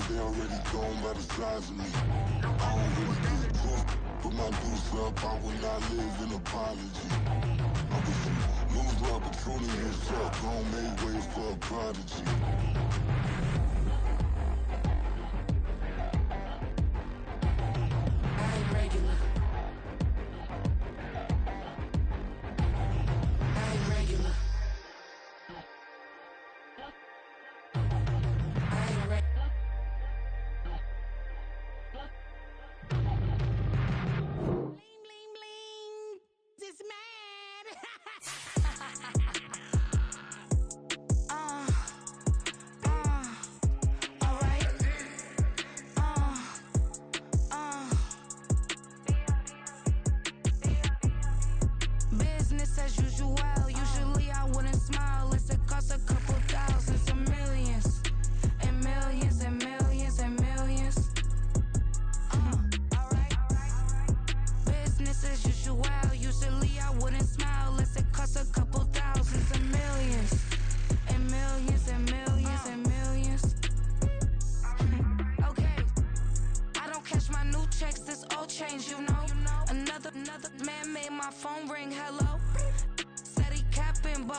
they already gone by the size of me. I don't really give a fuck. Put my deuce up, I will not live in apology. I wish you lose the opportunity to suck. Gon' make way for a prodigy.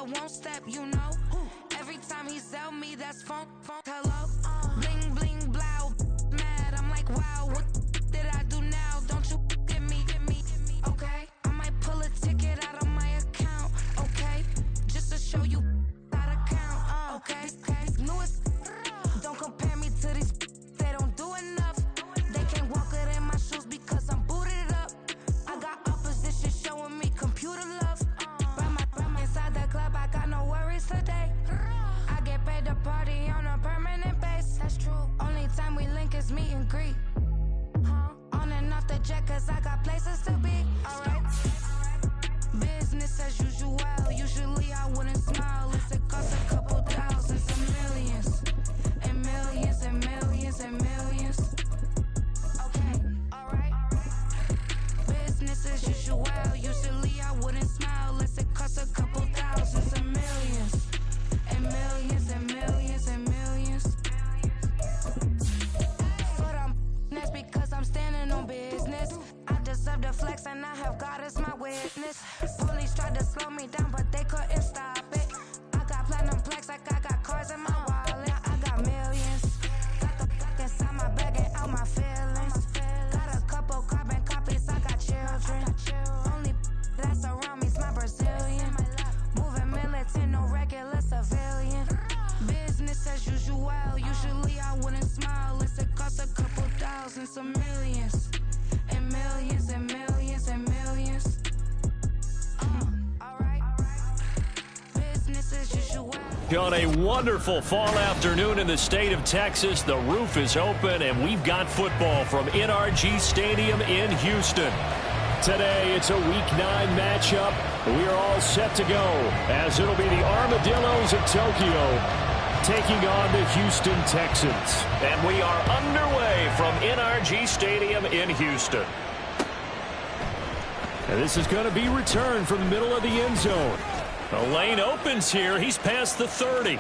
Won't step, you know. Every time he sell me, that's funk, hello. Bling, bling, blow, mad. I'm like, wow, what did I do now? Don't you get me, okay? I might pull a ticket out of my account, okay? Just to show you how to count, okay? Newest, don't compare me to these, they don't do enough. They can't walk it in my shoes because I'm booted up. I got opposition showing me computer love. Inside the club, I got no worries today. I get paid to party on a permanent base. That's true. Only time we link is meet and greet. On and off the jet, cause I got places to be. Alright. Business as usual. Usually I wouldn't smile if it cost a couple thousands and millions. And millions and millions and millions. Okay, alright. Business as usual. Usually I wouldn't smile unless it cost a couple thousands and millions. And millions and millions and millions. Foot on that's because I'm standing on business. I deserve the flex and I have God as my witness. Police tried to slow me down but they couldn't stop it. I got platinum plaques like I got cars in my wallet. I got millions. Got the fuck inside my bag and out my feelings. Got a couple carbon copies, I got children. Only that's around me's my Brazilian. Moving militant, no regular civilian. Business as usual. Usually I wouldn't smile unless it cost a couple thousands of millions. And millions and millions and millions. Alright. Business as usual. On a wonderful fall afternoon in the state of Texas, the roof is open and we've got football from NRG Stadium in Houston. Today, it's a Week 9 matchup. We are all set to go as it'll be the Armadillos of Tokyo taking on the Houston Texans. And we are underway from NRG Stadium in Houston. And this is going to be returned from the middle of the end zone. The lane opens here. He's past the 30.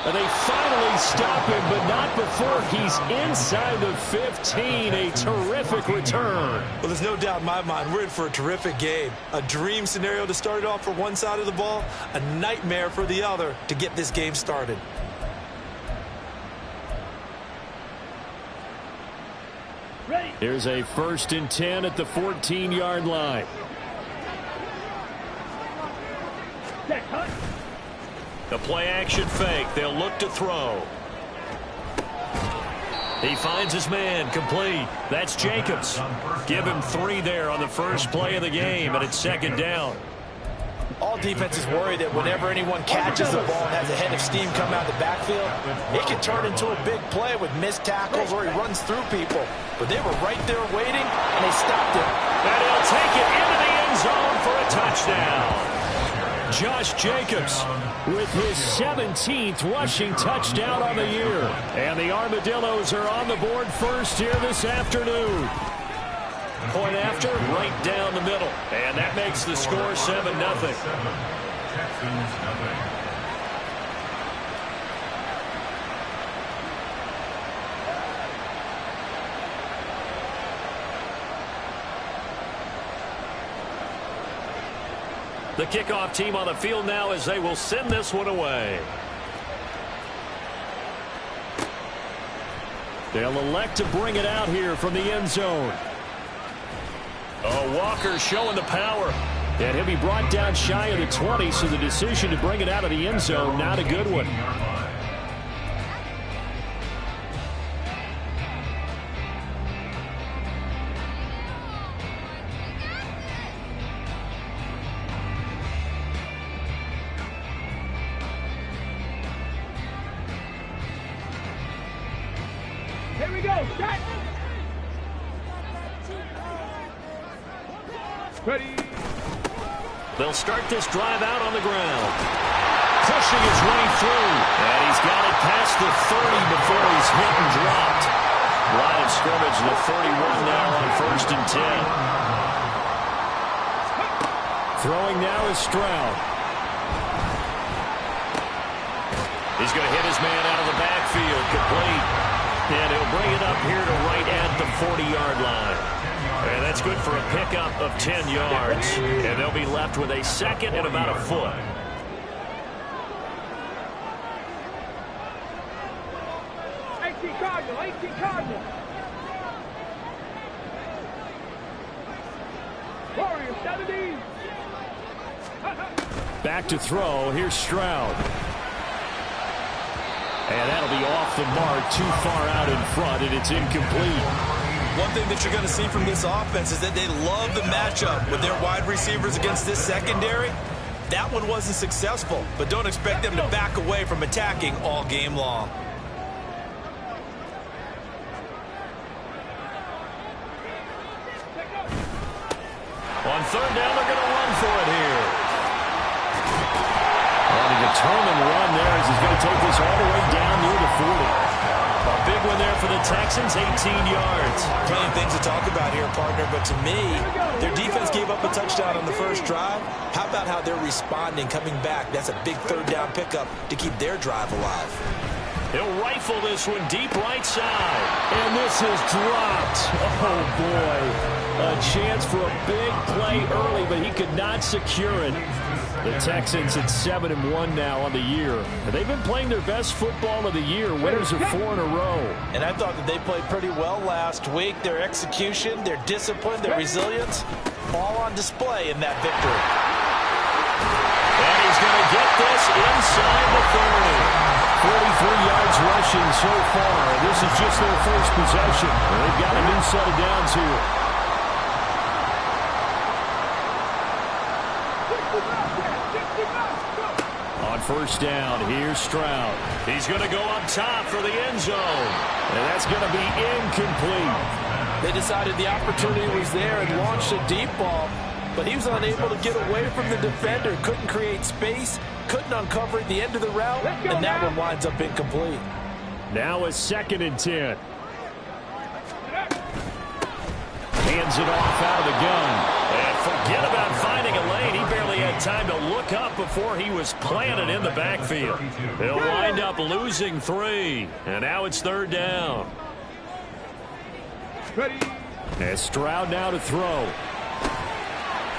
And they finally stop him, but not before he's inside the 15. A terrific return. Well, there's no doubt in my mind we're in for a terrific game. A dream scenario to start it off for one side of the ball, a nightmare for the other to get this game started. Here's a 1st and 10 at the 14-yard line. The play-action fake. They'll look to throw. He finds his man, complete. That's Jacobs. Give him 3 there on the first play of the game, and it's 2nd down. All defenses worry that whenever anyone catches the ball and has a head of steam come out of the backfield, it can turn into a big play with missed tackles or he runs through people. But they were right there waiting, and they stopped him. And he'll take it into the end zone for a touchdown. Josh Jacobs with his 17th rushing touchdown on the year. And the Armadillos are on the board first here this afternoon. Point after, right down the middle. And that makes the score 7-0. The kickoff team on the field now as they will send this one away. They'll elect to bring it out here from the end zone. Oh, Walker showing the power. And he'll be brought down shy of the 20, so the decision to bring it out of the end zone, not a good one. Here we go. Shot. Ready. They'll start this drive out on the ground. Pushing his way through. And he's got it past the 30 before he's hit and dropped. Line of scrimmage to the 31 now on 1st and 10. Throwing now is Stroud. He's going to hit his man out of the backfield. Complete. And he'll bring it up here to right at the 40-yard line. And that's good for a pickup of 10 yards. And they'll be left with a second and about a foot. Cardinal. Warriors, 70. Back to throw. Here's Stroud. And that'll be off the mark, too far out in front, and it's incomplete. One thing that you're going to see from this offense is that they love the matchup with their wide receivers against this secondary. That one wasn't successful, but don't expect them to back away from attacking all game long. On 3rd down, they're going to run for it here. And a determined run there as he's going to take this all the way down near the 40. A big one there for the Texans, 18 yards. Plenty of things to talk about here, partner, but to me, their defense gave up a touchdown on the first drive. How about how they're responding, coming back? That's a big 3rd down pickup to keep their drive alive. He'll rifle this one deep right side. And this is dropped. Oh, boy. A chance for a big play early, but he could not secure it. The Texans at 7-1 now on the year. They've been playing their best football of the year. Winners of 4 in a row. And I thought that they played pretty well last week. Their execution, their discipline, their resilience, all on display in that victory. And he's going to get this inside the 30. 43 yards rushing so far. This is just their first possession. They've got a new set of downs here. On 1st down, here's Stroud. He's going to go up top for the end zone. And that's going to be incomplete. They decided the opportunity was there and launched a deep ball, but he was unable to get away from the defender. Couldn't create space, couldn't uncover at the end of the route, and that one winds up incomplete. Now a 2nd and 10. Hands it off out of the gun. And forget about finding a lane. He barely had time to look up before he was planted in the backfield. They'll wind up losing 3. And now it's 3rd down. And Stroud now to throw.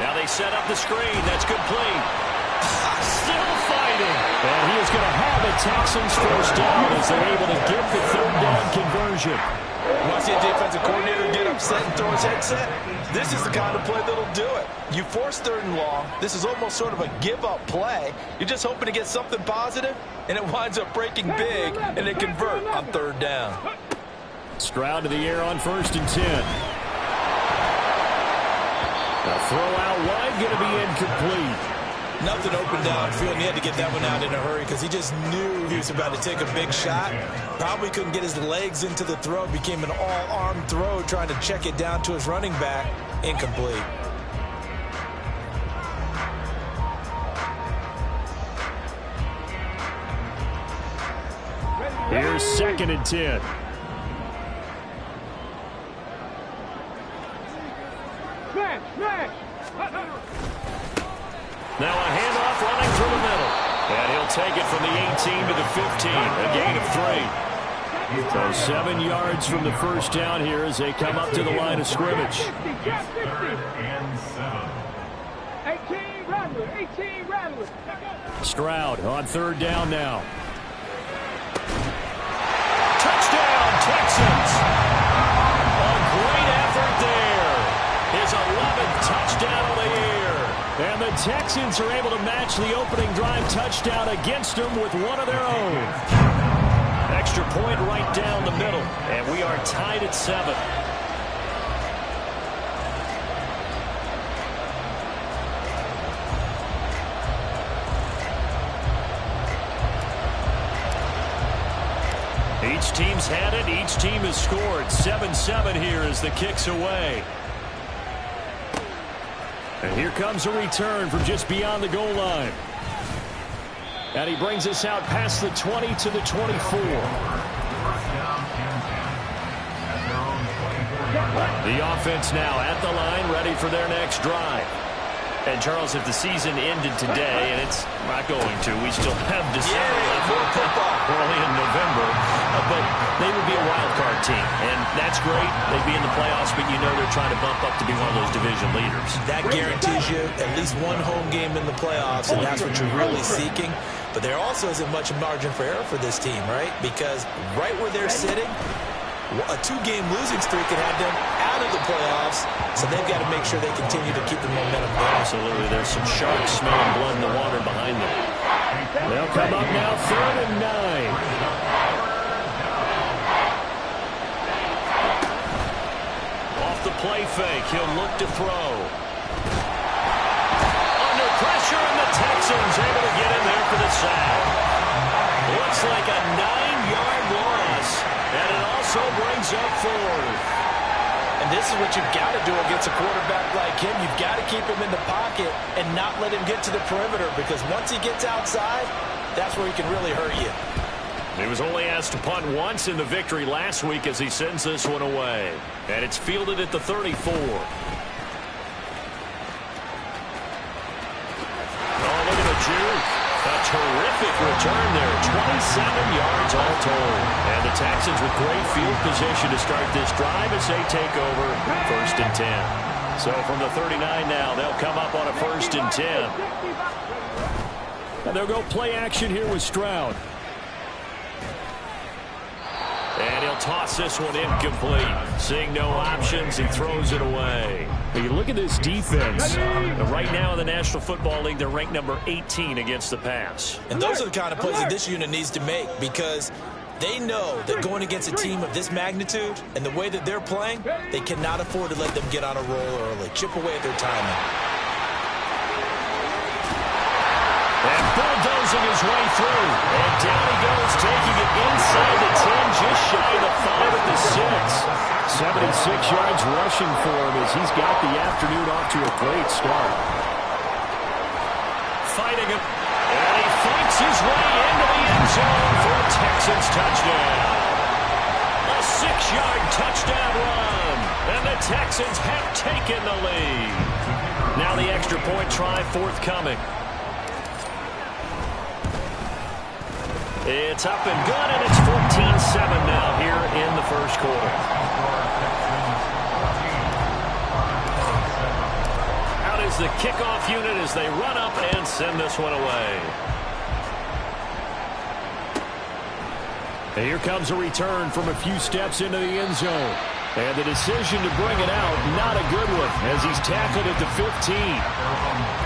Now they set up the screen. That's complete. Still fighting. And he is going to have a Texans 1st down as they're able to get the 3rd down conversion. You want to see a defensive coordinator get upset and throw his headset? This is the kind of play that'll do it. You force 3rd and long. This is almost sort of a give-up play. You're just hoping to get something positive, and it winds up breaking big, and they convert on 3rd down. Stroud to the air on 1st and 10. The throw out wide going to be incomplete. Nothing open downfield, and he had to get that one out in a hurry because he just knew he was about to take a big shot. Probably couldn't get his legs into the throw. Became an all-arm throw trying to check it down to his running back. Incomplete. Here's 2nd and 10. Now a handoff running through the middle. And he'll take it from the 18 to the 15. A gain of 3. So 7 yards from the 1st down here as they come up to the line of scrimmage. 18, 18 Rattlers. Stroud on third down now. Touchdown, Texans. A great effort there. His 11th touchdown of the year. And the Texans are able to match the opening drive touchdown against them with one of their own. Extra point right down the middle. And we are tied at 7. Each team's had it. Each team has scored. 7-7 here as the kick's away. And here comes a return from just beyond the goal line. And he brings us out past the 20 to the 24. The offense now at the line, ready for their next drive. And, Charles, if the season ended today, and it's not going to, we still have December left early in November, but they would be a wild card team. And that's great. They'd be in the playoffs, but you know they're trying to bump up to be one of those division leaders. That guarantees you at least one home game in the playoffs, and that's what you're really seeking. But there also isn't much margin for error for this team, right? Because right where they're sitting, a 2-game losing streak could have them out of the playoffs, so they've got to make sure they continue to keep the momentum going. Absolutely. There's some sharks smelling blood in the water behind them. They'll come up now 3rd and 9. Off the play fake, he'll look to throw. Under pressure, and the Texans able to get in there for the sack. Looks like a 9-yard loss, and it also brings up 4th. And this is what you've got to do against a quarterback like him. You've got to keep him in the pocket and not let him get to the perimeter, because once he gets outside, that's where he can really hurt you. He was only asked to punt once in the victory last week as he sends this one away. And it's fielded at the 34. Oh, look at the juke. A terrific return there. 27 yards all told. And the Texans with great field position to start this drive as they take over 1st and 10. So from the 39 now, they'll come up on a 1st and 10. And they'll go play action here with Stroud. And he'll toss this one incomplete. Seeing no options, he throws it away. You look at this defense. Right now in the National Football League, they're ranked number 18 against the pass. And those are the kind of plays that this unit needs to make, because they know that going against a team of this magnitude and the way that they're playing, they cannot afford to let them get on a roll early. Chip away at their timing. And bulldozing his way through. And down he goes, taking it inside the 10, just shy of the 5 at the 6. 76 yards rushing for him as he's got the afternoon off to a great start. Fighting him. And he fights his way into the end zone for a Texans touchdown. A 6-yard touchdown run. And the Texans have taken the lead. Now the extra point try forthcoming. It's up and good, and it's 14-7 now here in the first quarter. Out is the kickoff unit as they run up and send this one away. And here comes a return from a few steps into the end zone. And the decision to bring it out, not a good one, as he's tackled at the 15.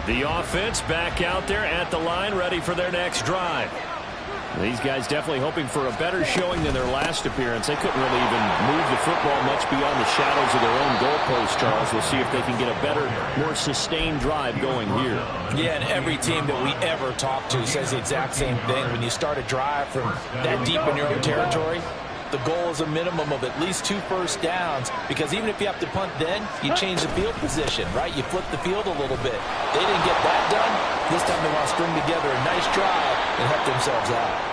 The offense back out there at the line, ready for their next drive. These guys definitely hoping for a better showing than their last appearance. They couldn't really even move the football much beyond the shadows of their own goalpost, Charles. We'll see if they can get a better, more sustained drive going here. Yeah, and every team that we ever talk to says the exact same thing. When you start a drive from that deep in your own territory, the goal is a minimum of at least 2 first downs, because even if you have to punt then, you change the field position, right? You flip the field a little bit. They didn't get that done. This time they want to string together a nice drive and help themselves out.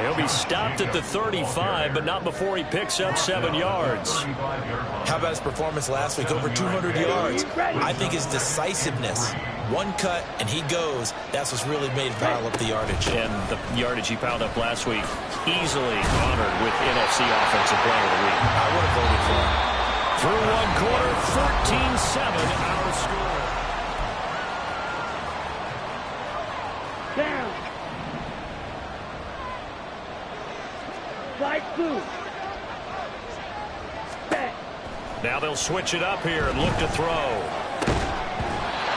He'll be stopped at the 35, but not before he picks up 7 yards. How about his performance last week? Over 200 yards. I think his decisiveness. One cut, and he goes. That's what's really made him pile up the yardage. And the yardage he piled up last week, easily honored with NFC Offensive Player of the Week. I would have voted for him. Through one quarter, 14-7 our score. Down. Slide 2. Set. Now they'll switch it up here and look to throw.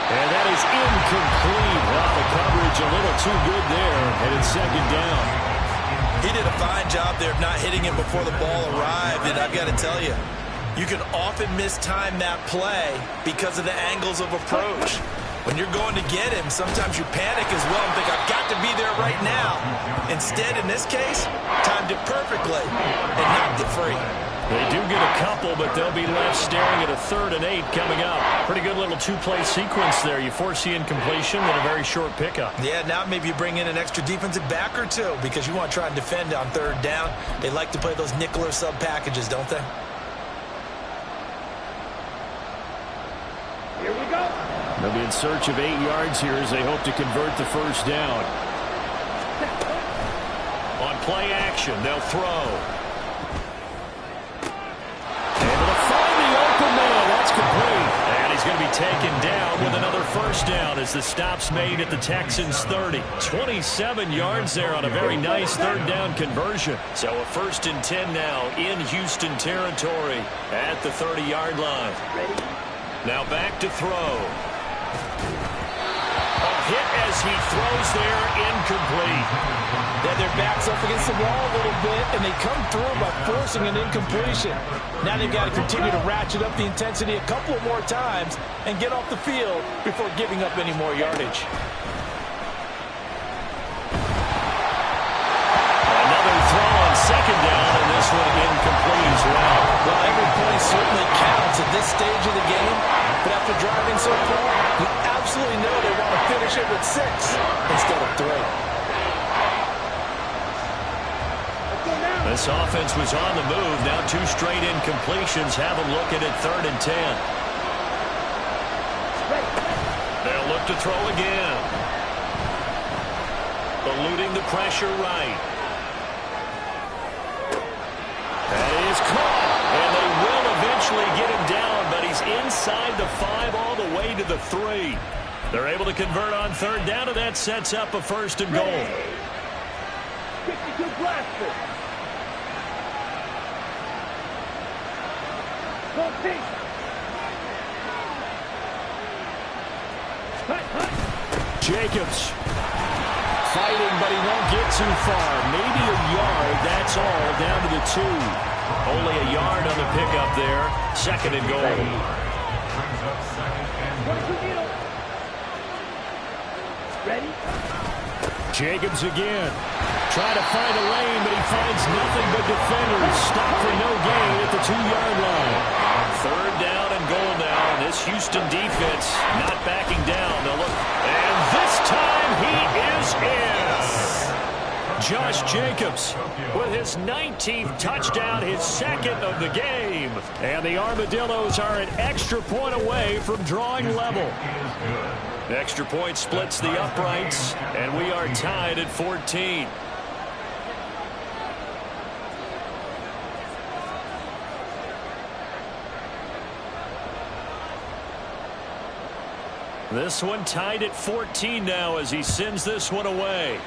And that is incomplete. Well, the coverage a little too good there, and it's second down. He did a fine job there of not hitting him before the ball arrived, and I've got to tell you, you can often mistime that play because of the angles of approach. When you're going to get him, sometimes you panic as well and think, I've got to be there right now. Instead, in this case, timed it perfectly and knocked it free. They do get a couple, but they'll be left staring at a 3rd and 8 coming up. Pretty good little two-play sequence there. You force the incompletion and a very short pickup. Yeah, now maybe you bring in an extra defensive back or two because you want to try and defend on 3rd down. They like to play those nickel or sub packages, don't they? Here we go. They'll be in search of 8 yards here as they hope to convert the first down. On play action, they'll throw. Able to find the open man. That's complete. And he's going to be taken down with another first down as the stop's made at the Texans' 30. 27 yards there on a very nice 3rd down conversion. So a 1st and 10 now in Houston territory at the 30-yard line. Now back to throw. A hit as he throws there, incomplete. Then their back's up against the wall a little bit, and they come through by forcing an incompletion. Now they've got to continue to ratchet up the intensity a couple of more times and get off the field before giving up any more yardage. Another throw on 2nd down, and this one incomplete as well. Well, every point certainly counts at this stage of the game, but after driving so far, you absolutely know they want to finish it with 6 instead of 3. This offense was on the move. Now 2 straight incompletions have them looking at 3rd and 10. They'll look to throw again. Eluding the pressure right. That is caught. And they will eventually get him down, but he's inside the 5 all the way to the 3. They're able to convert on 3rd down, and that sets up a 1st and goal. 52 blaster. Jacobs fighting, but he won't get too far. Maybe a yard, that's all, down to the 2. Only a yard on the pickup there. 2nd and goal. Ready? Jacobs again. Trying to find a lane, but he finds nothing but defenders. Stop for no gain at the 2-yard line. 3rd down and goal now. This Houston defense not backing down. They'll look, and this time he is in. Josh Jacobs with his 19th touchdown, his 2nd of the game. And the Armadillos are an extra point away from drawing level. Extra point splits the uprights, and we are tied at 14. This one tied at 14 now as he sends this one away.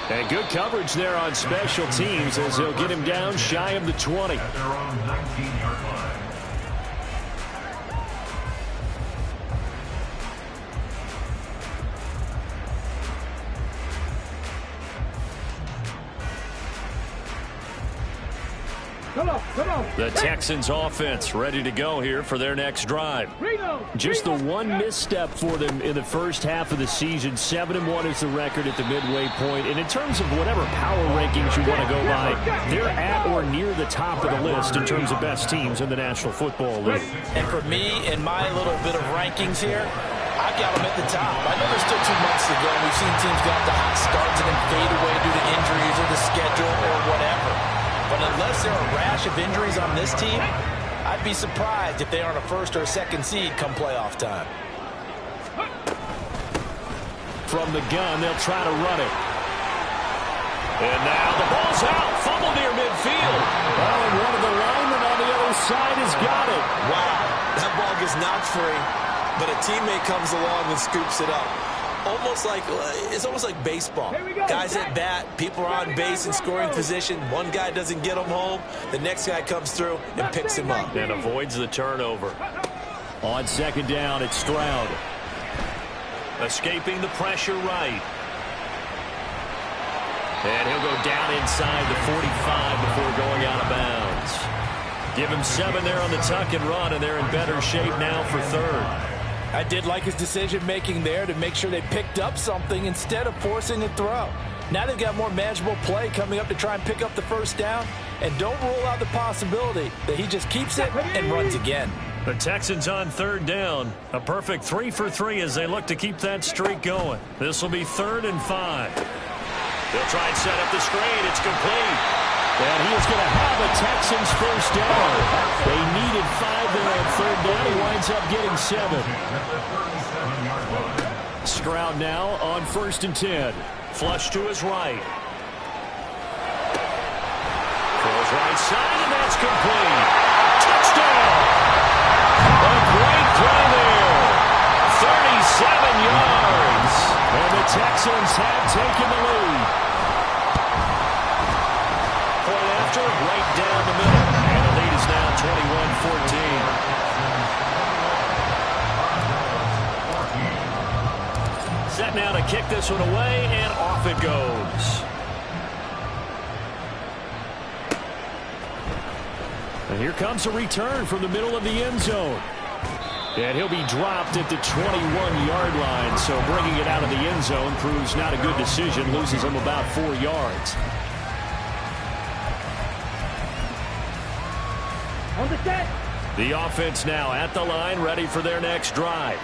And good coverage there on special teams as they'll get him down shy of the 20. At their own 19-yard line. Come on. The Texans offense ready to go here for their next drive. Just the one misstep for them in the first half of the season. 7-1 is the record at the midway point. And in terms of whatever power rankings you want to go by, they're at or near the top of the list in terms of best teams in the National Football League. And for me, in my little bit of rankings here, I've got them at the top. I know there's still 2 months to go. We've seen teams get off to hot starts and then fade away due to injuries or the schedule or whatever. But unless there are a rash of injuries on this team, I'd be surprised if they aren't a 1st or a 2nd seed come playoff time. From the gun, they'll try to run it. And now the ball's out. Fumble near midfield. Oh, and one of the linemen on the other side has got it. Wow, that ball gets knocked free, but a teammate comes along and scoops it up. It's almost like baseball. Guys at bat, people are on base in scoring position. One guy doesn't get him home. The next guy comes through and picks him up. And avoids the turnover. On second down, it's Stroud. Escaping the pressure right. And he'll go down inside the 45 before going out of bounds. Give him 7 there on the tuck and run, and they're in better shape now for third. I did like his decision-making there to make sure they picked up something instead of forcing a throw. Now they've got more manageable play coming up to try and pick up the first down, and don't rule out the possibility that he just keeps it and runs again. The Texans on third down. A perfect 3 for 3 as they look to keep that streak going. This will be 3rd and 5. They'll try and set up the screen. It's complete. And he is going to have a Texans first down. They needed 5 there on third down. He winds up getting 7. Stroud now on 1st and 10. Flush to his right. Throws right side, and that's complete. Touchdown! A great play there. 37 yards. And the Texans have taken the lead. Point after, right down the middle. And the lead is now 21-14. Set now to kick this one away, and off it goes. And here comes a return from the middle of the end zone. And he'll be dropped at the 21-yard line, so bringing it out of the end zone proves not a good decision, loses him about 4 yards. On the set. The offense now at the line, ready for their next drive.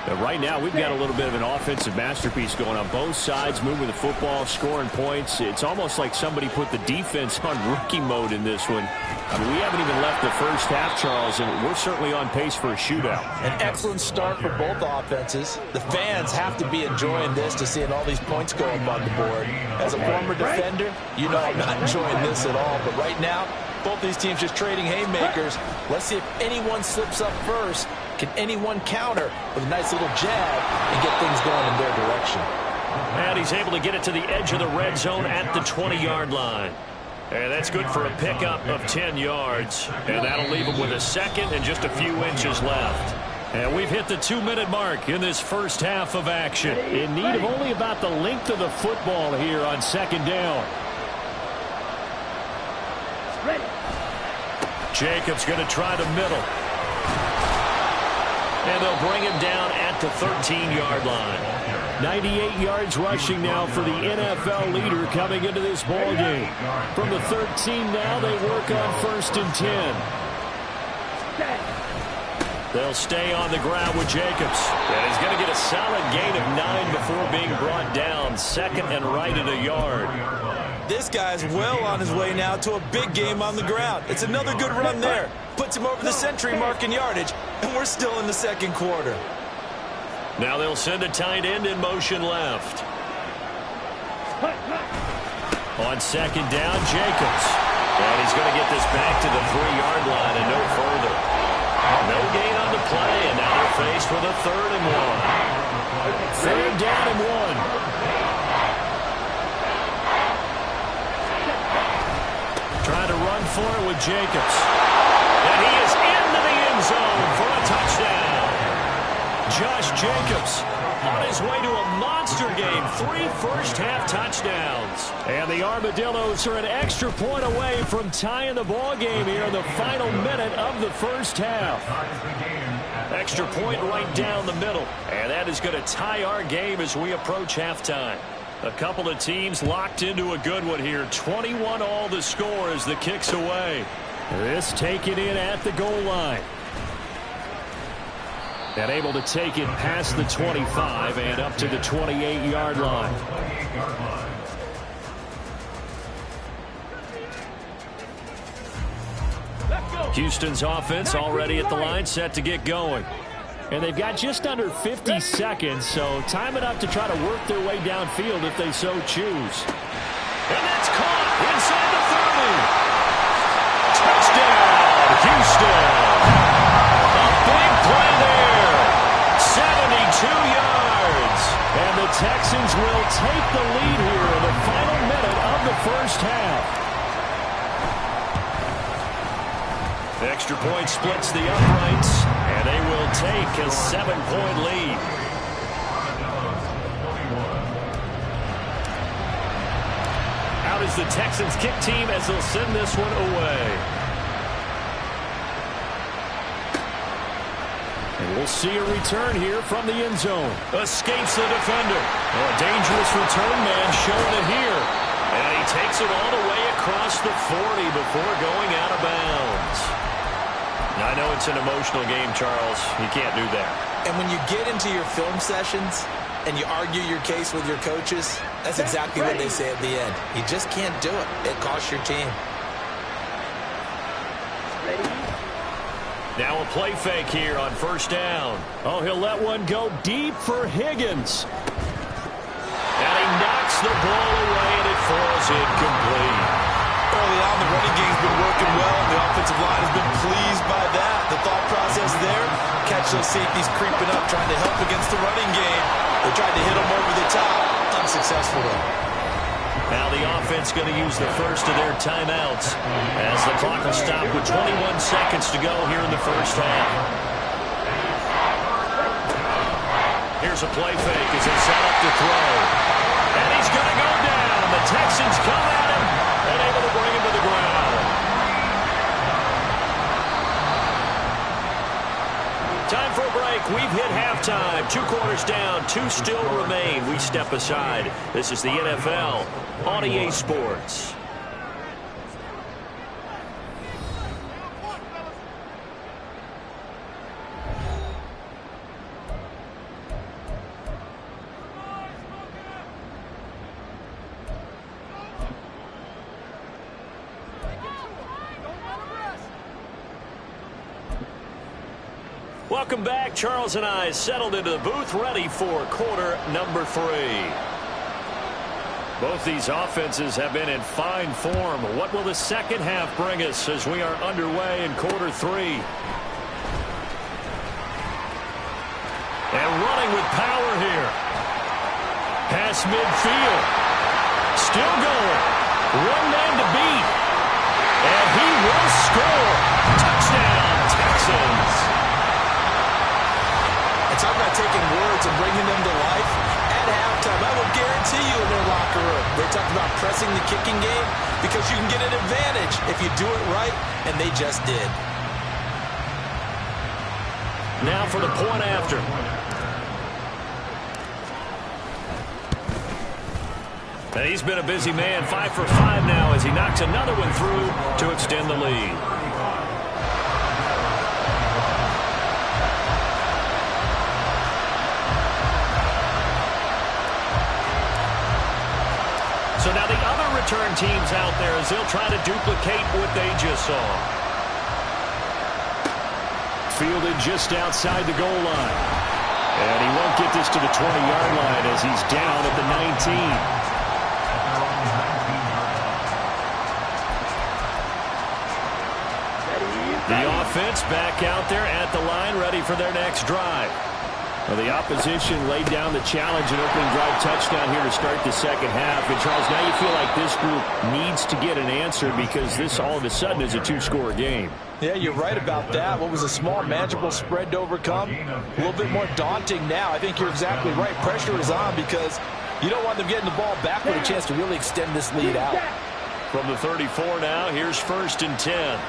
But right now, we've got a little bit of an offensive masterpiece going on both sides, moving the football, scoring points. It's almost like somebody put the defense on rookie mode in this one. I mean, we haven't even left the first half, Charles, and we're certainly on pace for a shootout. An excellent start for both offenses. The fans have to be enjoying this to seeing all these points go up on the board. As a former defender, you know I'm not enjoying this at all. But right now, both these teams just trading haymakers. Let's see if anyone slips up first. Can anyone counter with a nice little jab and get things going in their direction? And he's able to get it to the edge of the red zone at the 20-yard line. And that's good for a pickup of 10 yards. And that'll leave him with a second and just a few inches left. And we've hit the 2-minute mark in this first half of action. In need of only about the length of the football here on second down. Jacobs going to try the middle. And they'll bring him down at the 13-yard line. 98 yards rushing now for the NFL leader coming into this ball game. From the 13 now, they work on 1st and 10. They'll stay on the ground with Jacobs. And he's going to get a solid gain of 9 before being brought down. 2nd and right at a yard. This guy's well on his way now to a big game on the ground. It's another good run there. Puts him over the century mark in yardage, and we're still in the second quarter. Now they'll send a tight end in motion left. On second down, Jacobs. And he's going to get this back to the 3-yard line and no further. No gain on the play, and now they're faced with a 3rd and 1. 3rd down and 1. Trying to run for it with Jacobs. And he is into the end zone for a touchdown. Josh Jacobs on his way to a monster game. 3 first-half touchdowns. And the Armadillos are an extra point away from tying the ball game here in the final minute of the first half. Extra point right down the middle. And that is going to tie our game as we approach halftime. A couple of teams locked into a good one here. 21 all the score as the kick's away. This taken in at the goal line. And able to take it past the 25 and up to the 28-yard line. Houston's offense already at the line, set to get going. And they've got just under 50 seconds, so time enough to try to work their way downfield if they so choose. And Touchdown, Houston. A big play there. 72 yards. And the Texans will take the lead here in the final minute of the first half. Extra point splits the uprights, and they will take a 7-point lead. Out is the Texans kick team as they'll send this one away. And we'll see a return here from the end zone. Escapes the defender. A dangerous return man showing it here. And he takes it all the way across the 40 before going out of bounds. Now, I know it's an emotional game, Charles. You can't do that. And when you get into your film sessions and you argue your case with your coaches, that's exactly what they say at the end. You just can't do it. It costs your team. Now a play fake here on first down. Oh, he'll let one go deep for Higgins. And he knocks the ball away, and it falls incomplete. Early on, the running game's been working well, and the offensive line has been pleased by that. The thought process there, catch those safeties creeping up, trying to help against the running game. They tried to hit them over the top. Unsuccessful, though. Now the offense going to use the first of their timeouts as the clock will stop with 21 seconds to go here in the first half. Here's a play fake as it's set up to throw. And he's going to go down. The Texans come at him and able to bring him to the ground. Time for a break. We've hit halftime. 2 quarters down. 2 still remain. We step aside. This is the NFL on EA Sports. Welcome back. Charles and I settled into the booth, ready for quarter number 3. Both these offenses have been in fine form. What will the second half bring us as we are underway in quarter 3? And running with power here. Pass midfield. Still going. One man to beat. And he will score. Touchdown, Texans. Talk about taking words and bringing them to life. At halftime, I will guarantee you in their locker room, they talked about pressing the kicking game because you can get an advantage if you do it right, and they just did. Now for the point after. And he's been a busy man, 5 for 5 now as he knocks another one through to extend the lead. So now the other return teams out there as they'll try to duplicate what they just saw. Fielded just outside the goal line. And he won't get this to the 20-yard line as he's down at the 19. The offense back out there at the line, ready for their next drive. Well, the opposition laid down the challenge and opening drive touchdown here to start the second half. And, Charles, now you feel like this group needs to get an answer because this all of a sudden is a 2-score game. Yeah, you're right about that. What was a small, manageable spread to overcome, a little bit more daunting now. I think you're exactly right. Pressure is on because you don't want them getting the ball back with a chance to really extend this lead out. From the 34 now, here's 1st and 10.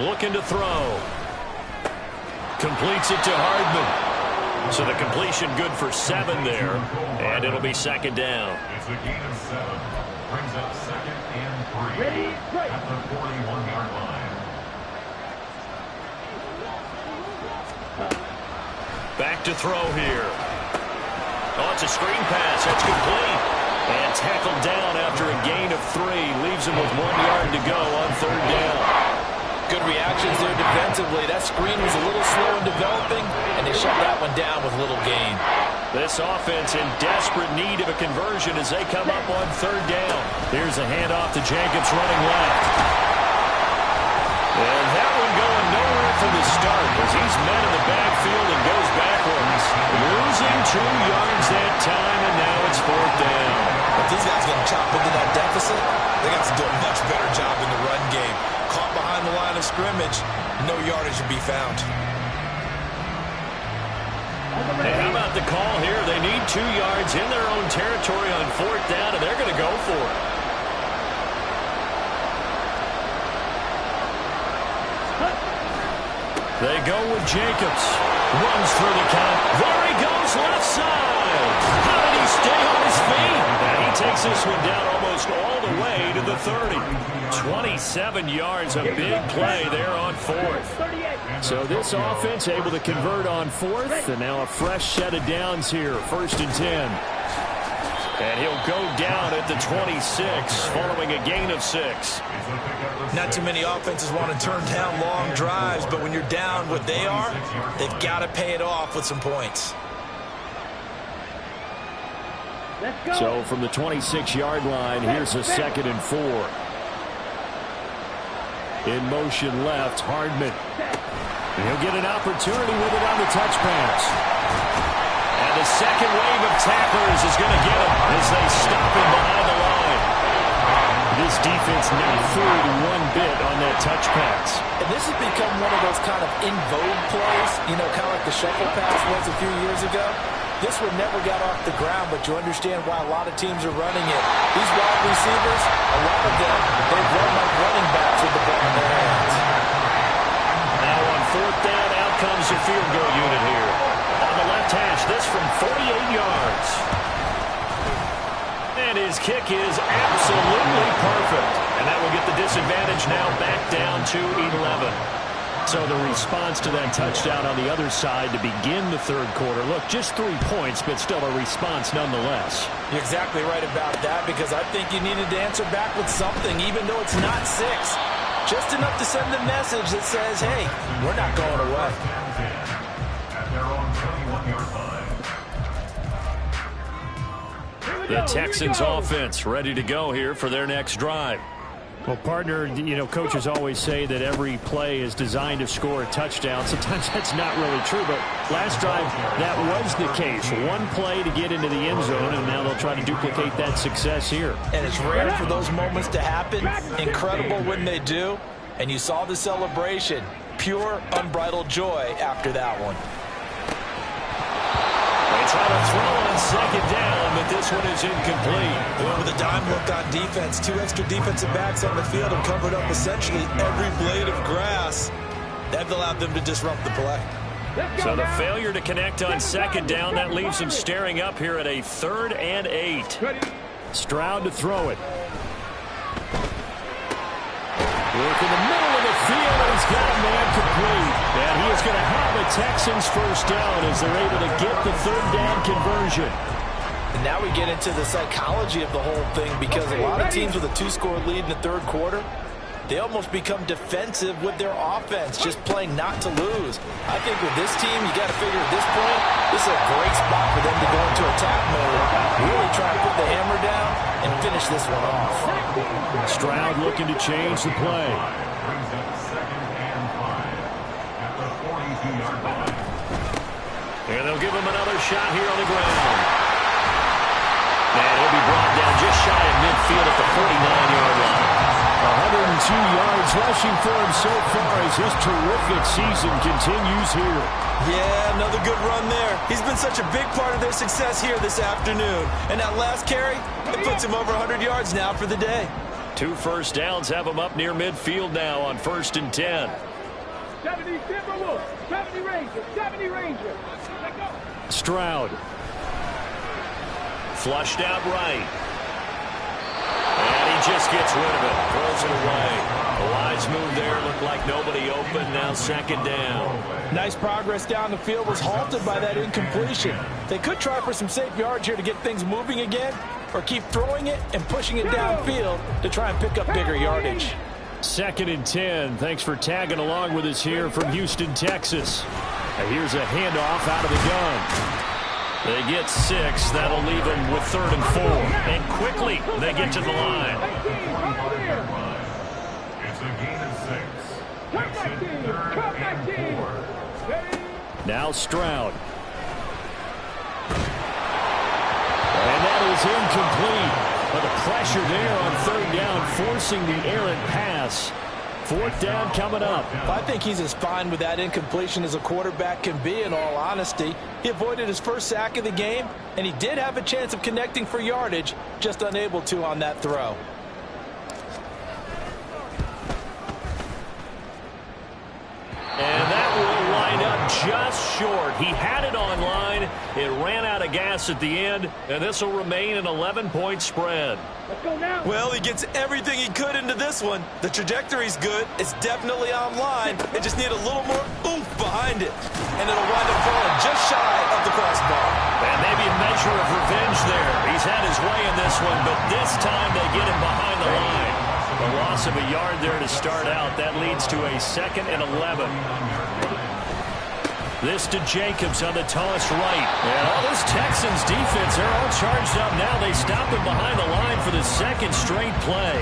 Looking to throw. Completes it to Hardman. So the completion good for 7 there. And it'll be 2nd down. It's a gain of 7. Brings up 2nd and 3 at the 41-yard line. Back to throw here. Oh, it's a screen pass. That's complete. And tackled down after a gain of 3. Leaves him with 1 yard to go on 3rd down. Good reactions there defensively. That screen was a little slow in developing, and they shut that one down with little gain. This offense in desperate need of a conversion as they come up on third down. Here's a handoff to Jacobs running left. And that one going nowhere from the start as he's met in the backfield and goes backwards. Losing 2 yards that time, and now it's fourth down. If these guys are going to chop into that deficit, they got to do a much better job in the run game. Caught behind the line of scrimmage, no yardage to be found. And how about the call here? They need 2 yards in their own territory on fourth down, and they're going to go for it. They go with Jacobs. Runs through the count. There he goes, left side. How did he stay on his feet? And he takes this one down almost all the way to the 30. 27 yards, a big play there on fourth. So this offense able to convert on fourth, and now a fresh set of downs here, 1st and 10. And he'll go down at the 26 following a gain of 6. Not too many offenses want to turn down long drives, but when you're down what they are, they've got to pay it off with some points. So from the 26-yard line, here's a 2nd and 4. In motion left, Hardman. And he'll get an opportunity with it on the touch pass. And the second wave of tacklers is going to get him as they stop him behind the line. This defense not fooled one bit on that touch pass. And this has become one of those kind of in vogue plays, you know, kind of like the shuffle pass was a few years ago. This one never got off the ground, but you understand why a lot of teams are running it. These wide receivers, a lot of them, they've run like running backs with the ball in their hands. Now on fourth down, out comes the field goal unit here. On the left hash, this from 48 yards. And his kick is absolutely perfect. And that will get the disadvantage now back down to 11. So the response to that touchdown on the other side to begin the third quarter. Look, just 3 points, but still a response nonetheless. You're exactly right about that, because I think you needed to answer back with something, even though it's not 6. Just enough to send a message that says, hey, we're not going away. The Texans offense ready to go here for their next drive. Well, partner, you know, coaches always say that every play is designed to score a touchdown. Sometimes that's not really true, but last drive, that was the case. One play to get into the end zone, and now they'll try to duplicate that success here. And it's rare for those moments to happen. Incredible when they do. And you saw the celebration. Pure, unbridled joy after that one. They try to throw on second down, but this one is incomplete. Boy, with a dime look on defense, 2 extra defensive backs on the field and covered up essentially every blade of grass. That allowed them to disrupt the play. So the failure to connect on second down, that leaves them staring up here at a 3rd and 8. Stroud to throw it. Look in the middle of the field, and he's got a man complete. And he is going to have the Texans first down as they're able to get the 3rd down conversion. And now we get into the psychology of the whole thing, because a lot of teams with a 2-score lead in the third quarter, they almost become defensive with their offense, just playing not to lose. I think with this team, you got to figure at this point, this is a great spot for them to go into attack mode, really try to put the hammer down and finish this one off. Stroud looking to change the play. And they'll give him another shot here on the ground. And he'll be brought down just shy of midfield at the 49-yard line. 102 yards rushing for him so far as his terrific season continues here. Yeah, another good run there. He's been such a big part of their success here this afternoon. And that last carry, it puts him over 100 yards now for the day. 2 first downs have him up near midfield now on 1st and 10. 70 Timberwolves, 70 Rangers, 70 Rangers. Stroud. Flushed out right. And he just gets rid of it. Throws it away. A wise move there. Looked like nobody open. Now 2nd down. Nice progress down the field was halted by that incompletion. They could try for some safe yards here to get things moving again, or keep throwing it and pushing it downfield to try and pick up bigger yardage. 2nd and 10. Thanks for tagging along with us here from Houston, Texas. And here's a handoff out of the gun. They get 6. That'll leave them with 3rd and 4. And quickly, they get to the line. It's a gain of 6. Makes it 3rd and 4. Now Stroud. And that is incomplete. But the pressure there on 3rd down, forcing the errant pass. 4th down coming up. I think he's as fine with that incompletion as a quarterback can be, in all honesty. He avoided his first sack of the game, and he did have a chance of connecting for yardage, just unable to on that throw. And that will line up just short. He had it on line. It ran out of gas at the end, and this will remain an 11-point spread. Let's go now. Well, he gets everything he could into this one. The trajectory's good. It's definitely on line. It just need a little more oomph behind it. And it'll wind up falling just shy of the crossbar. And maybe a measure of revenge there. He's had his way in this one, but this time they get him behind the line. A loss of a yard there to start out. That leads to a 2nd and 11. This to Jacobs on the toss right. And all this Texans defense, they're all charged up now. They stop him behind the line for the 2nd straight play.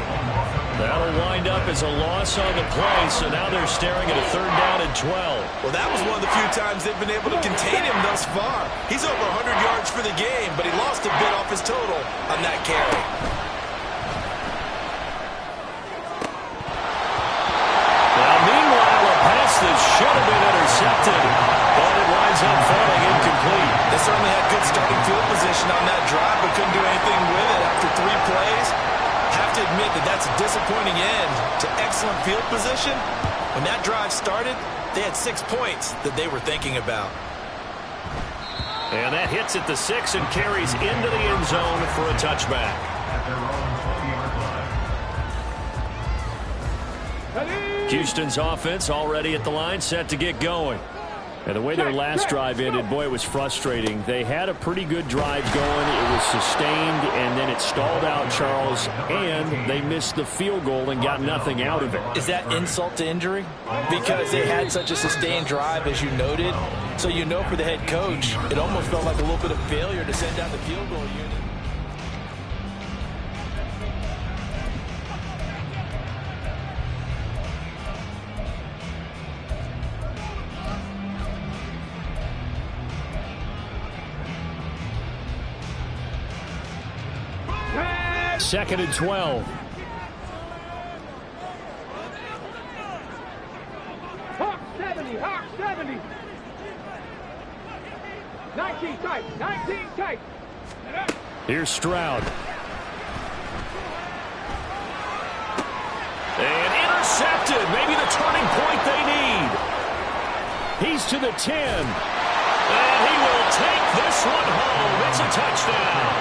That'll wind up as a loss on the play, so now they're staring at a 3rd down and 12. Well, that was one of the few times they've been able to contain him thus far. He's over 100 yards for the game, but he lost a bit off his total on that carry. Now, meanwhile, a pass that should have been intercepted, but it winds up falling incomplete. They certainly had good starting field position on that drive, but couldn't do anything with it after 3 plays. Have to admit that that's a disappointing end to excellent field position. When that drive started, they had 6 points that they were thinking about. And that hits at the 6 and carries into the end zone for a touchback. At their own 20-yard line. Houston's offense already at the line, set to get going. And the way their last drive ended, boy, it was frustrating. They had a pretty good drive going. It was sustained, and then it stalled out, Charles, and they missed the field goal and got nothing out of it. Is that insult to injury? Because they had such a sustained drive, as you noted. So you know for the head coach, it almost felt like a little bit of failure to send down the field goal unit. Second and 12. Hawk 70, Hawk 70. 19 tight, 19 tight. Here's Stroud. And intercepted. Maybe the turning point they need. He's to the 10. And he will take this one home. It's a touchdown.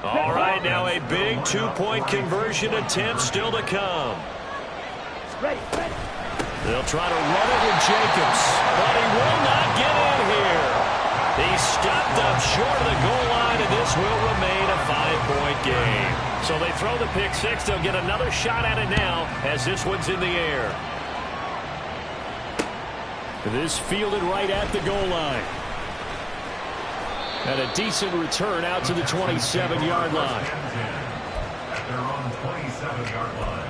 All right, now a big 2-point conversion attempt still to come. Ready. They'll try to run it with Jacobs, but he will not get in here. He's stopped up short of the goal line, and this will remain a 5-point game. So they throw the pick 6. They'll get another shot at it now as this one's in the air. This fielded right at the goal line. And a decent return out to the 27-yard line. At their own 27-yard line.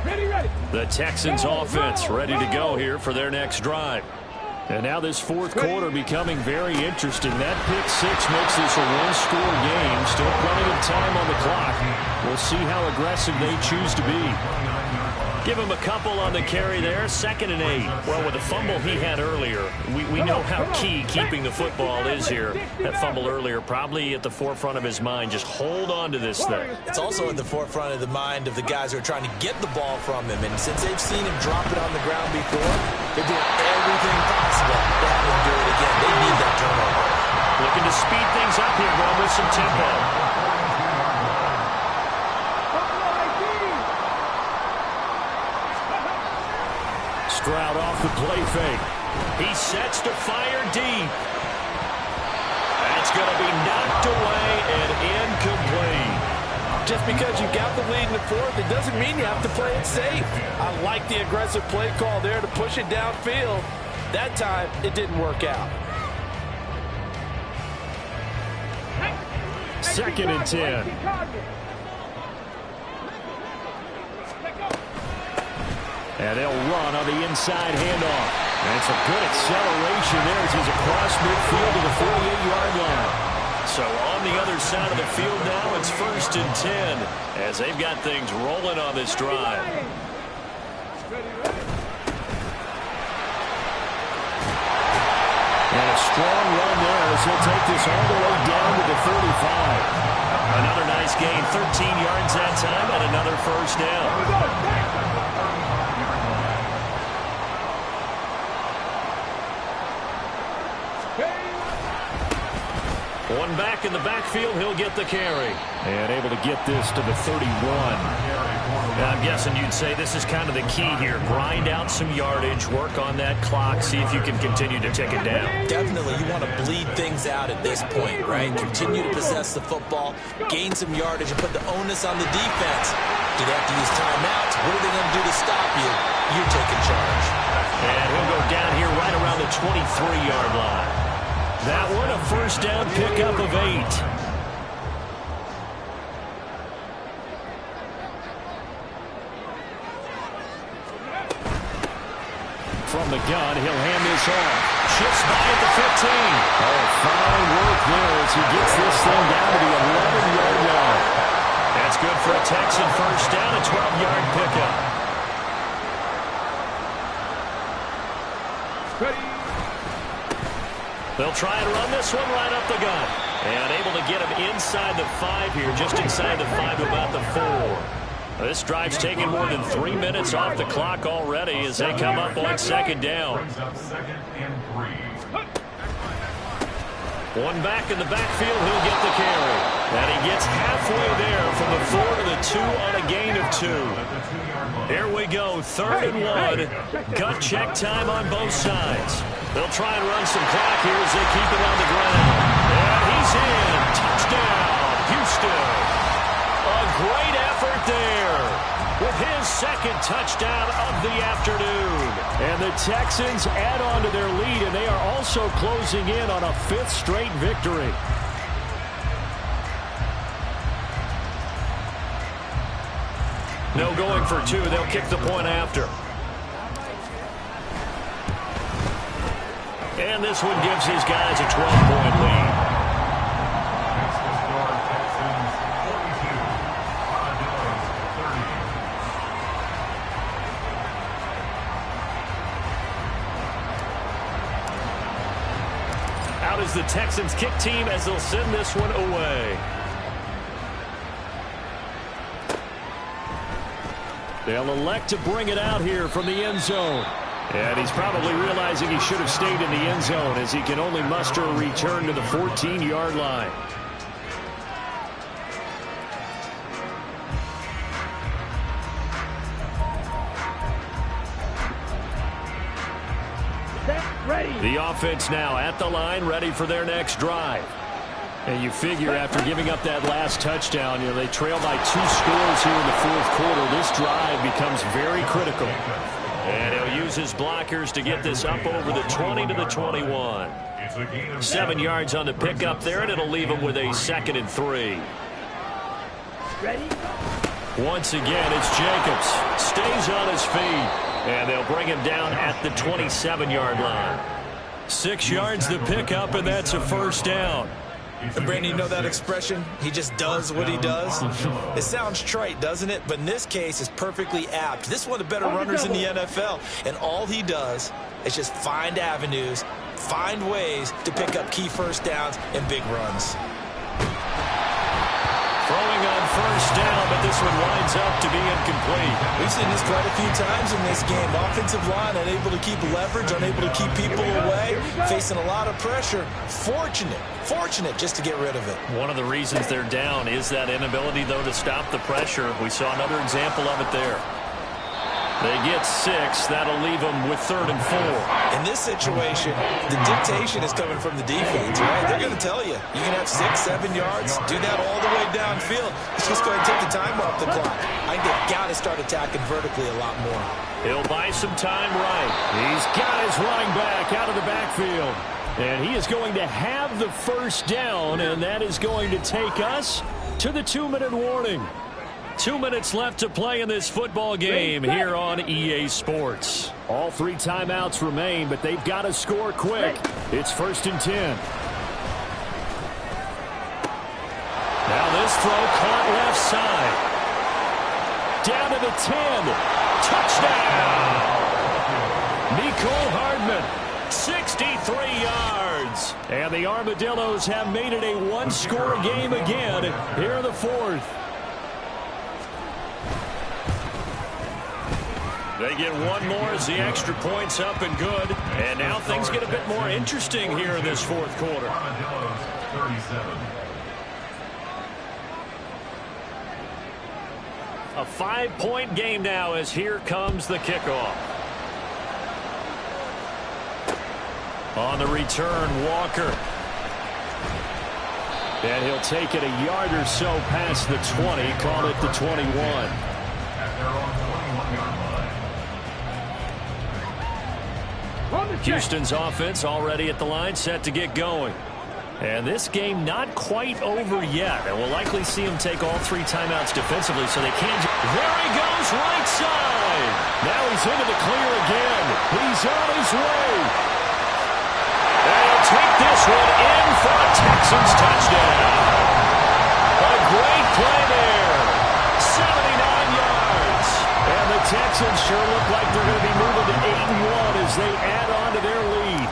Ready. The Texans offense ready to go here for their next drive. And now this 4th quarter becoming very interesting. That pick 6 makes this a 1-score game. Still plenty of time on the clock. We'll see how aggressive they choose to be. Give him a couple on the carry there. 2nd and 8. Well, with the fumble he had earlier, we know how key keeping the football is here. That fumble earlier probably at the forefront of his mind. Just hold on to this thing. It's also at the forefront of the mind of the guys who are trying to get the ball from him. And since they've seen him drop it on the ground before, they're doing everything possible to have him do it again. They need that turnover. Looking to speed things up here, going with some tempo. Stroud off the play fake. He sets to fire deep. That's going to be knocked away and incomplete. just because you got the lead in the fourth, it doesn't mean you have to play it safe. I like the aggressive play call there to push it downfield. That time, it didn't work out. 2nd and 10. And they'll run on the inside handoff. And it's a good acceleration there as he's across midfield to the 48-yard line. So on the other side of the field now, it's 1st and 10 as they've got things rolling on this drive. And a strong run there as he'll take this all the way down to the 35. Another nice gain, 13 yards that time, and another 1st down. One back in the backfield, he'll get the carry. And able to get this to the 31. Now, I'm guessing you'd say this is kind of the key here. Grind out some yardage, work on that clock, see if you can continue to tick it down. Definitely, you want to bleed things out at this point, right? Continue to possess the football, gain some yardage, and put the onus on the defense. Do they have to use timeouts? What are they going to do to stop you? You're taking charge. And he'll go down here right around the 23-yard line. That one, a 1st down pickup of 8. From the gun, he'll hand this off. Shifts by at the 15. Oh, fine work there as he gets this thing down to the 11-yard line. That's good for a Texan 1st down, a 12-yard pickup. They'll try and run this one right up the gut. And able to get him inside the 5 here, just inside the 5 to about the 4. This drive's taking more than 3 minutes off the clock already as they come up on 2nd down. One back in the backfield, he'll get the carry. And he gets halfway there from the 4 to the 2 on a gain of 2. Here we go, 3rd and 1. Gut check time on both sides. They'll try and run some clock here as they keep it on the ground. And he's in. Touchdown, Houston. A great effort there with his 2nd touchdown of the afternoon. And the Texans add on to their lead, and they are also closing in on a 5th straight victory. No going for 2. They'll kick the point after. And this one gives his guys a 12-point lead. Out is the Texans kick team as they'll send this one away. They'll elect to bring it out here from the end zone. And he's probably realizing he should have stayed in the end zone as he can only muster a return to the 14-yard line. The offense now at the line, ready for their next drive. And you figure after giving up that last touchdown, they trail by 2 scores here in the 4th quarter. This drive becomes very critical. And he'll use his blockers to get this up over the 20 to the 21. 7 yards on the pickup there, and it'll leave him with a 2nd and 3. Once again, it's Jacobs. Stays on his feet. And they'll bring him down at the 27-yard line. 6 yards the pickup, and that's a 1st down. And Brandon, you know that expression? He just does what he does. It sounds trite, doesn't it? But in this case, it's perfectly apt. This is one of the better runners in the NFL. And all he does is just find avenues, find ways to pick up key 1st downs and big runs. Throwing on 1st down, but this one winds up to be incomplete. We've seen this quite a few times in this game. Offensive line unable to keep leverage, unable to keep people away, facing a lot of pressure. Fortunate just to get rid of it. One of the reasons they're down is that inability, though, to stop the pressure. We saw another example of it there. They get 6. That'll leave them with 3rd and 4. In this situation, the dictation is coming from the defense, right? They're going to tell you, you can have 6, 7 yards, do that all the way downfield. Let's just go ahead and take the time off the clock. I think they've got to start attacking vertically a lot more. He'll buy some time right. He's got his running back out of the backfield. And he is going to have the first down, and that is going to take us to the 2-minute warning. 2 minutes left to play in this football game here on EA Sports. All 3 timeouts remain, but they've got to score quick. It's 1st and 10. Now this throw caught left side. Down to the 10. Touchdown! Mecole Hardman, 63 yards. And the Armadillos have made it a one-score game again here in the 4th. They get one more as the extra point's up and good. And now things get a bit more interesting here in this 4th quarter. A 5-point game now as here comes the kickoff. On the return, Walker. And he'll take it a yard or so past the 20, call it the 21. Houston's offense already at the line, set to get going. And this game not quite over yet. And we'll likely see him take all 3 timeouts defensively so they can. There he goes, right side. Now he's into the clear again. He's on his way. And he'll take this one in for a Texans touchdown. A great play there. 79 yards. And the Texans sure look like they're going to be moving to 8-1 as they add on to their lead.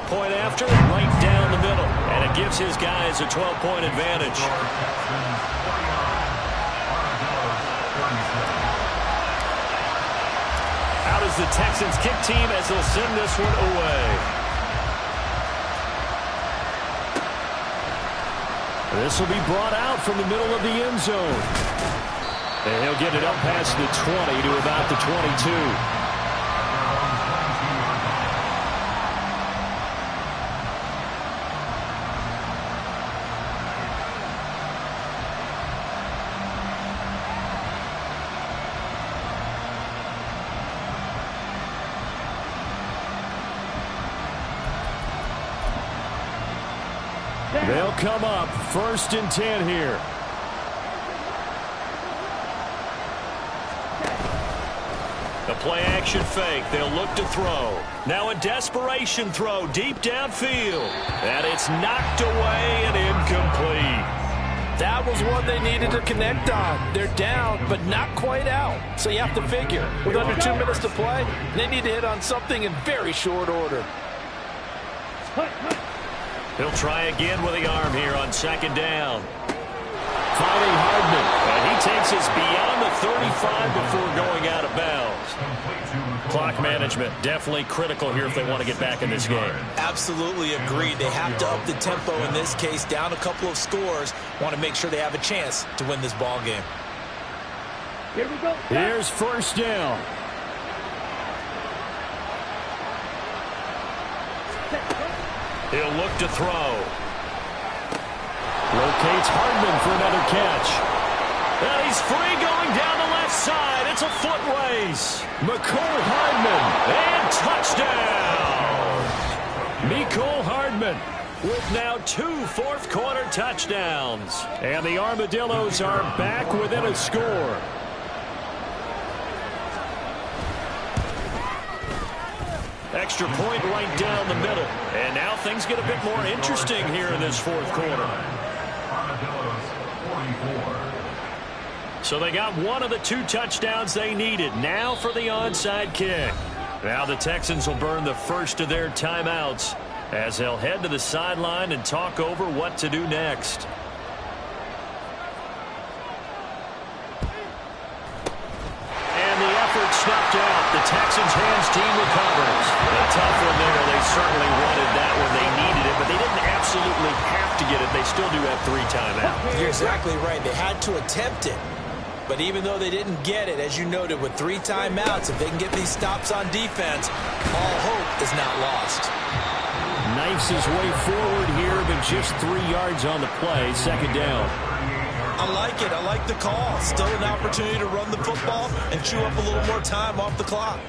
Point after, right down the middle. And it gives his guys a 12-point advantage. Out is the Texans kick team as they'll send this one away. This will be brought out from the middle of the end zone. And he'll get it up past the 20 to about the 22. They'll come up 1st and 10 here. The play action fake. They'll look to throw. Now a desperation throw deep downfield. And it's knocked away and incomplete. That was one they needed to connect on. They're down, but not quite out. So you have to figure, with under 2 minutes to play, they need to hit on something in very short order. He'll try again with the arm here on 2nd down. Finding Hardman. And he takes us beyond the 35 before going out of bounds. Clock management definitely critical here if they want to get back in this game. Absolutely agreed. They have to up the tempo in this case, down a couple of scores. Want to make sure they have a chance to win this ball game. Here we go. Here's 1st down. He'll look to throw. Locates Hardman for another catch. And he's free going down the left side. It's a foot race. Mecole Hardman. And touchdown. Mecole Hardman with now 2 fourth-quarter touchdowns. And the Armadillos are back within a score. Extra point right down the middle. And now things get a bit more interesting here in this 4th quarter. So they got one of the 2 touchdowns they needed. Now for the onside kick. Now the Texans will burn the first of their timeouts as they'll head to the sideline and talk over what to do next. Snuffed out. The Texans hands team recovers. A tough one there. They certainly wanted that one. They needed it, but they didn't absolutely have to get it. They still do have 3 timeouts. You're exactly right. They had to attempt it. But even though they didn't get it, as you noted, with 3 timeouts, if they can get these stops on defense, all hope is not lost. Knifes his way forward here, but just 3 yards on the play. Second down. I like it. I like the call. Still an opportunity to run the football and chew up a little more time off the clock.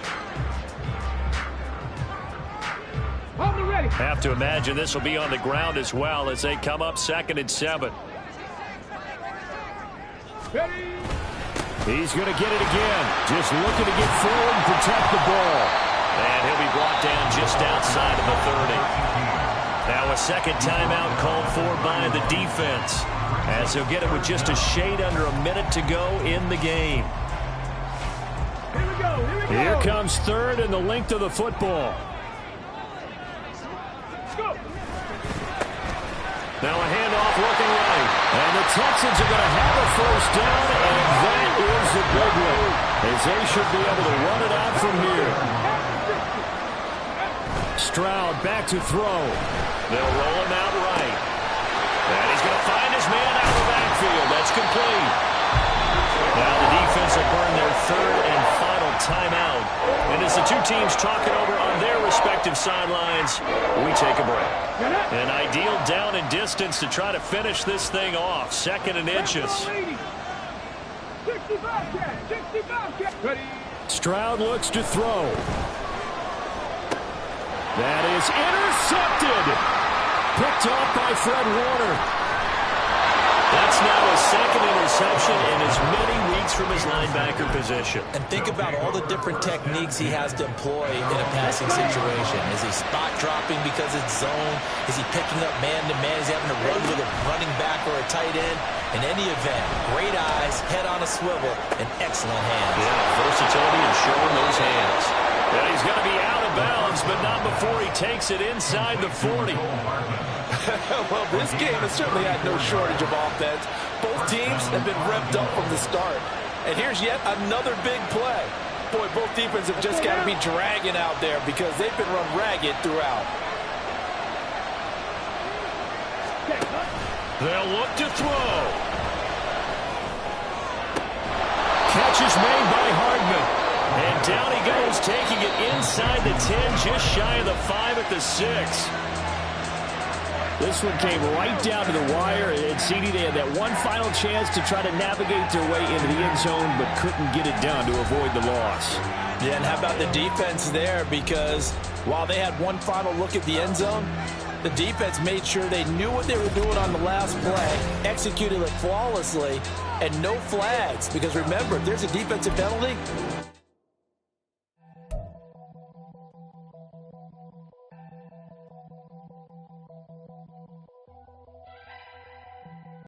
Have to imagine this will be on the ground as well as they come up 2nd and 7. He's going to get it again. Just looking to get forward and protect the ball. And he'll be brought down just outside of the 30. Now a second timeout called for by the defense, as he'll get it with just a shade under a minute to go in the game. Here comes 3rd and the length of the football. Now a handoff looking right. And the Texans are going to have a first down, and that is the big one, as they should be able to run it out from here. Stroud back to throw. They'll roll him out right. And he's going to find his man out of the backfield. That's complete. Now the defense will burn their 3rd and final timeout. And as the two teams talk it over on their respective sidelines, we take a break. An ideal down and distance to try to finish this thing off. 2nd and inches. Stroud looks to throw. That is intercepted. Picked off by Fred Warner. That's now his 2nd interception in as many weeks from his linebacker position. And think about all the different techniques he has to employ in a passing situation. Is he spot dropping because it's zone? Is he picking up man-to-man? Is he having to run with a running back or a tight end? In any event, great eyes, head on a swivel, and excellent hands. Yeah, versatility and showing those hands. And he's going to be out of bounds, but not before he takes it inside the 40. Well, this game has certainly had no shortage of offense. Both teams have been revved up from the start. And here's yet another big play. Boy, both defenses have just got to be dragging out there because they've been run ragged throughout. They'll look to throw. Catch is made by Hardman. And down he goes, taking it inside the 10, just shy of the 5 at the 6. This one came right down to the wire, and CD, they had that one final chance to try to navigate their way into the end zone, but couldn't get it done to avoid the loss. Yeah, and how about the defense there? Because while they had one final look at the end zone, the defense made sure they knew what they were doing on the last play, executed it flawlessly, and no flags. Because remember, if there's a defensive penalty,